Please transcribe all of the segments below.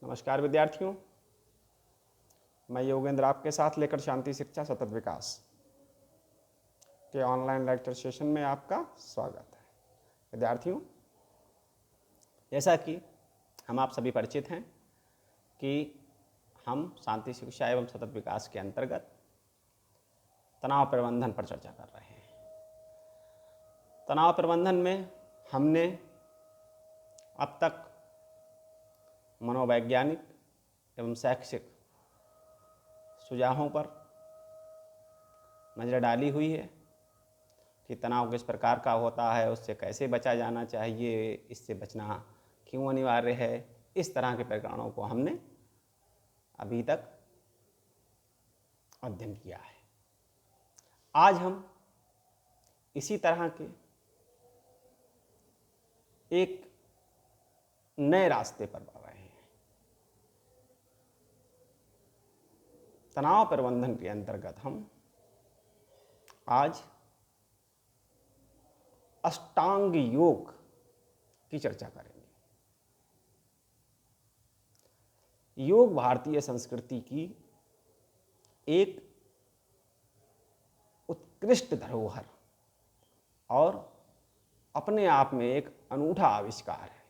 नमस्कार विद्यार्थियों, मैं योगेंद्र आपके साथ लेकर शांति शिक्षा सतत विकास के ऑनलाइन लेक्चर सेशन में आपका स्वागत है। विद्यार्थियों, जैसा कि हम आप सभी परिचित हैं कि हम शांति शिक्षा एवं सतत विकास के अंतर्गत तनाव प्रबंधन पर चर्चा कर रहे हैं। तनाव प्रबंधन में हमने अब तक मनोवैज्ञानिक एवं शैक्षिक सुझावों पर नज़र डाली हुई है कि तनाव किस प्रकार का होता है, उससे कैसे बचा जाना चाहिए, इससे बचना क्यों अनिवार्य है। इस तरह के प्रकरणों को हमने अभी तक अध्ययन किया है। आज हम इसी तरह के एक नए रास्ते पर बढ़ रहे हैं। तनाव प्रबंधन के अंतर्गत हम आज अष्टांग योग की चर्चा करेंगे। योग भारतीय संस्कृति की एक उत्कृष्ट धरोहर और अपने आप में एक अनूठा आविष्कार है।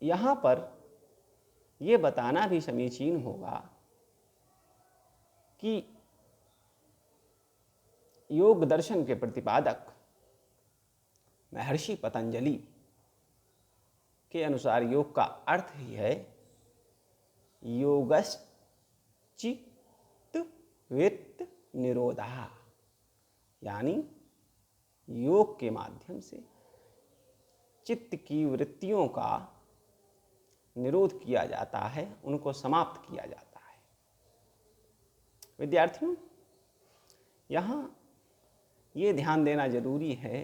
यहाँ पर यह बताना भी समीचीन होगा कि योग दर्शन के प्रतिपादक महर्षि पतंजलि के अनुसार योग का अर्थ ही है योगश्चित्त वृत्ति निरोधः, यानी योग के माध्यम से चित्त की वृत्तियों का निरोध किया जाता है, उनको समाप्त किया जाता है। विद्यार्थियों, यहाँ ये ध्यान देना जरूरी है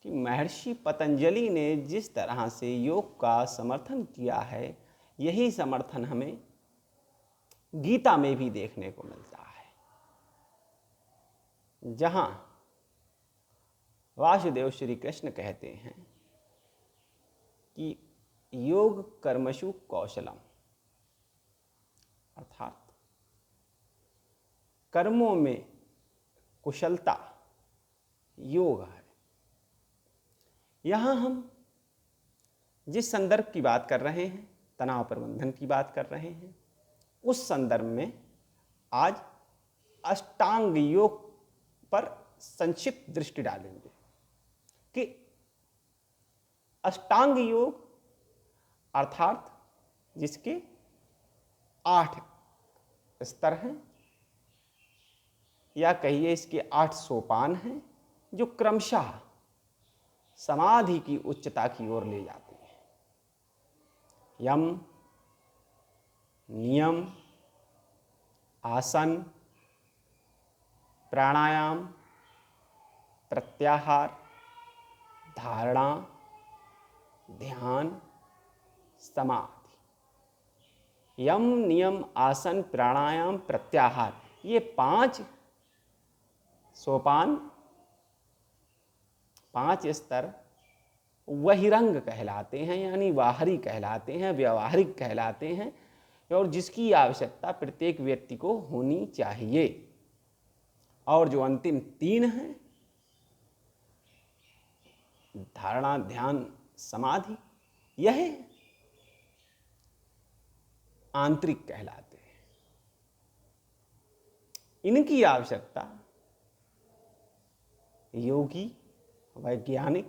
कि महर्षि पतंजलि ने जिस तरह से योग का समर्थन किया है, यही समर्थन हमें गीता में भी देखने को मिलता है, जहाँ वासुदेव श्री कृष्ण कहते हैं कि योग कर्मसु कौशलम, अर्थात कर्मों में कुशलता योग है। यहाँ हम जिस संदर्भ की बात कर रहे हैं, तनाव प्रबंधन की बात कर रहे हैं, उस संदर्भ में आज अष्टांग योग पर संक्षिप्त दृष्टि डालेंगे कि अष्टांग योग अर्थात जिसके 8 स्तर हैं, या कहिए इसके 8 सोपान हैं, जो क्रमशः समाधि की उच्चता की ओर ले जाते हैं। यम, नियम, आसन, प्राणायाम, प्रत्याहार, धारणा, ध्यान, समाधि। यम, नियम, आसन, प्राणायाम, प्रत्याहार, ये 5 सोपान, 5 स्तर बहिरंग कहलाते हैं, यानी बाहरी कहलाते हैं, व्यवहारिक कहलाते हैं, और जिसकी आवश्यकता प्रत्येक व्यक्ति को होनी चाहिए। और जो अंतिम 3 हैं, धारणा, ध्यान, समाधि, यह आंतरिक कहलाते हैं। इनकी आवश्यकता योगी, वैज्ञानिक,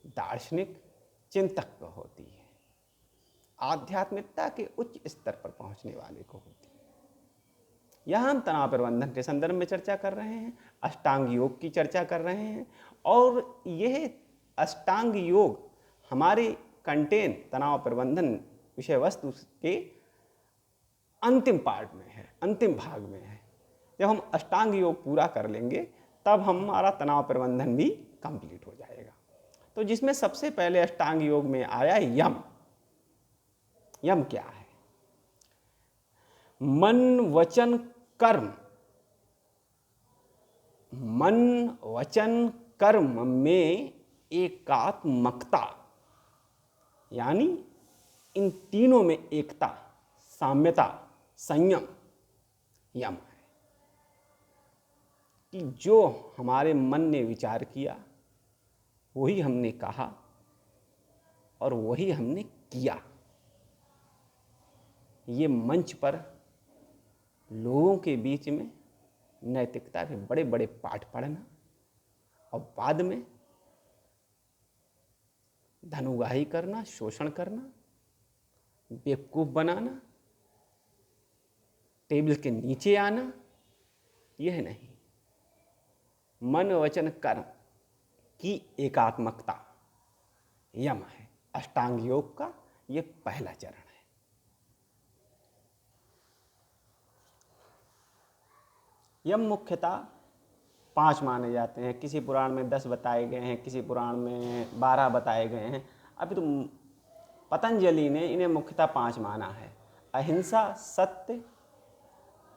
दार्शनिक, चिंतक को होती है, आध्यात्मिकता के उच्च स्तर पर पहुंचने वाले को होती है। यहाँ हम तनाव प्रबंधन के संदर्भ में चर्चा कर रहे हैं, अष्टांग योग की चर्चा कर रहे हैं, और यह अष्टांग योग हमारे कंटेन तनाव प्रबंधन विषय वस्तु के अंतिम पार्ट में है, अंतिम भाग में है। जब हम अष्टांग योग पूरा कर लेंगे तब हमारा तनाव प्रबंधन भी कंप्लीट हो जाएगा। तो जिसमें सबसे पहले अष्टांग योग में आया यम। यम क्या है? मन, वचन, कर्म, मन, वचन, कर्म में एकात्मकता यानी इन तीनों में एकता, साम्यता, संयम, यम है कि जो हमारे मन ने विचार किया वही हमने कहा और वही हमने किया। ये मंच पर लोगों के बीच में नैतिकता के बड़े बड़े पाठ पढ़ना और बाद में धनुगाही करना, शोषण करना, बेवकूफ़ बनाना, टेबल के नीचे आना, यह नहीं। मन वचन कर्म की एकात्मकता यम है। अष्टांग योग का यह पहला चरण है। यम मुख्यतः 5 माने जाते हैं। किसी पुराण में 10 बताए गए हैं, किसी पुराण में 12 बताए गए हैं। अभी तो पतंजलि ने इन्हें मुख्यतः 5 माना है। अहिंसा, सत्य,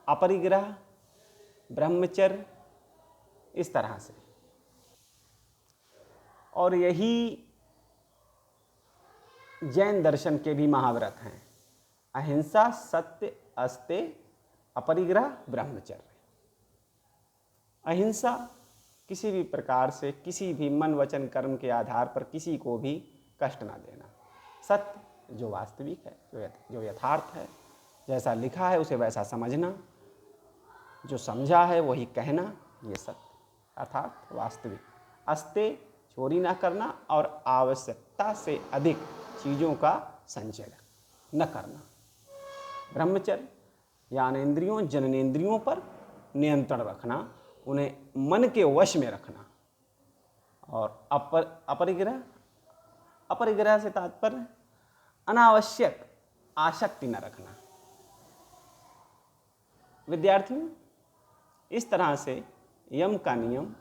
अपरिग्रह, ब्रह्मचर्य, इस तरह से। और यही जैन दर्शन के भी महाव्रत हैं। अहिंसा, सत्य, अस्तेय, अपरिग्रह, ब्रह्मचर्य। अहिंसा किसी भी प्रकार से किसी भी मन वचन कर्म के आधार पर किसी को भी कष्ट ना देना। सत्य जो वास्तविक है, जो यथार्थ है, जैसा लिखा है उसे वैसा समझना, जो समझा है वही कहना, ये सत्य अर्थात वास्तविक। अस्तेय चोरी ना करना और आवश्यकता से अधिक चीज़ों का संचय न करना। ब्रह्मचर्य ज्ञानेंद्रियों जननेंद्रियों पर नियंत्रण रखना, उन्हें मन के वश में रखना। और अपरिग्रह से तात्पर्य अनावश्यक आसक्ति न रखना। विद्यार्थियों, इस तरह से यम का नियम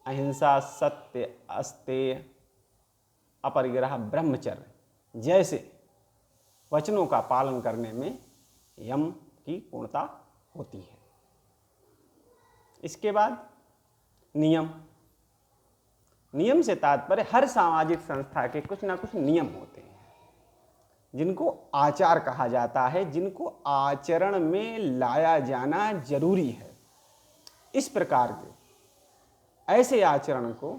अहिंसा, सत्य, अस्तेय, अपरिग्रह, ब्रह्मचर्य जैसे वचनों का पालन करने में यम की पूर्णता होती है। इसके बाद नियम। नियम से तात्पर्य हर सामाजिक संस्था के कुछ ना कुछ नियम होते हैं जिनको आचार कहा जाता है, जिनको आचरण में लाया जाना जरूरी है। इस प्रकार के ऐसे आचरण को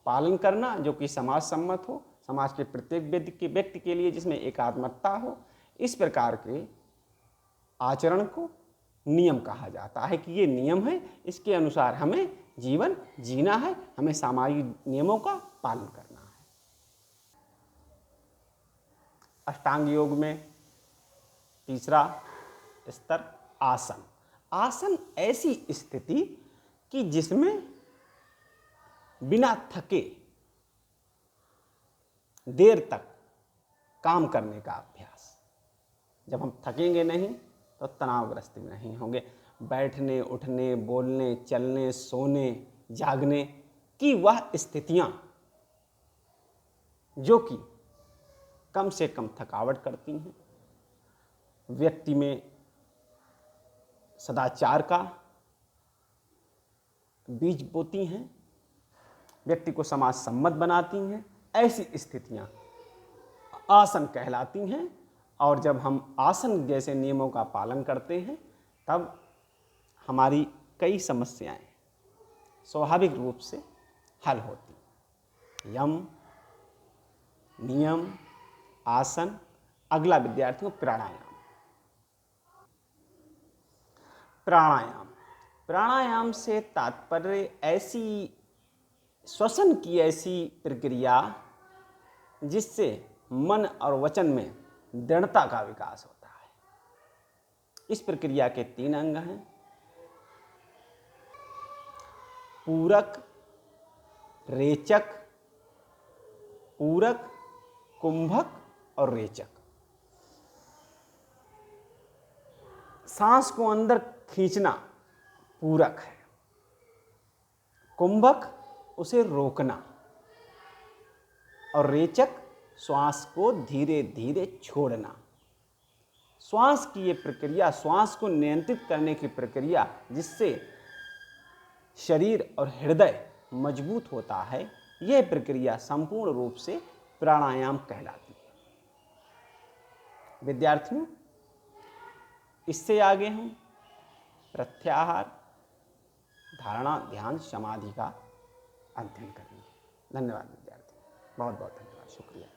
पालन करना जो कि समाज सम्मत हो, समाज के प्रत्येक व्यक्ति के लिए जिसमें एकात्मकता हो, इस प्रकार के आचरण को नियम कहा जाता है कि ये नियम है, इसके अनुसार हमें जीवन जीना है, हमें सामाजिक नियमों का पालन करना है। अष्टांग योग में तीसरा स्तर आसन। आसन ऐसी स्थिति कि जिसमें बिना थके देर तक काम करने का अभ्यास। जब हम थकेंगे नहीं तो तनावग्रस्त भी नहीं होंगे। बैठने, उठने, बोलने, चलने, सोने, जागने की वह स्थितियां जो कि कम से कम थकावट करती हैं, व्यक्ति में सदाचार का बीज बोती हैं, व्यक्ति को समाज सम्मत बनाती हैं, ऐसी स्थितियां आसन कहलाती हैं। और जब हम आसन जैसे नियमों का पालन करते हैं तब हमारी कई समस्याएं स्वाभाविक रूप से हल होती। यम, नियम, आसन। अगला विद्यार्थियों प्राणायाम। प्राणायाम प्राणायाम से तात्पर्य ऐसी श्वसन की ऐसी प्रक्रिया जिससे मन और वचन में दृढ़ता का विकास होता है। इस प्रक्रिया के 3 अंग हैं: पूरक, रेचक, पूरक, कुंभक और रेचक। सांस को अंदर खींचना पूरक है, कुंभक उसे रोकना और रेचक श्वास को धीरे धीरे छोड़ना। श्वास की ये प्रक्रिया, श्वास को नियंत्रित करने की प्रक्रिया जिससे शरीर और हृदय मजबूत होता है, यह प्रक्रिया संपूर्ण रूप से प्राणायाम कहलाती है। विद्यार्थियों, इससे आगे हम प्रत्याहार, धारणा, ध्यान, समाधि का अध्ययन करेंगे। धन्यवाद विद्यार्थी, बहुत बहुत धन्यवाद, शुक्रिया।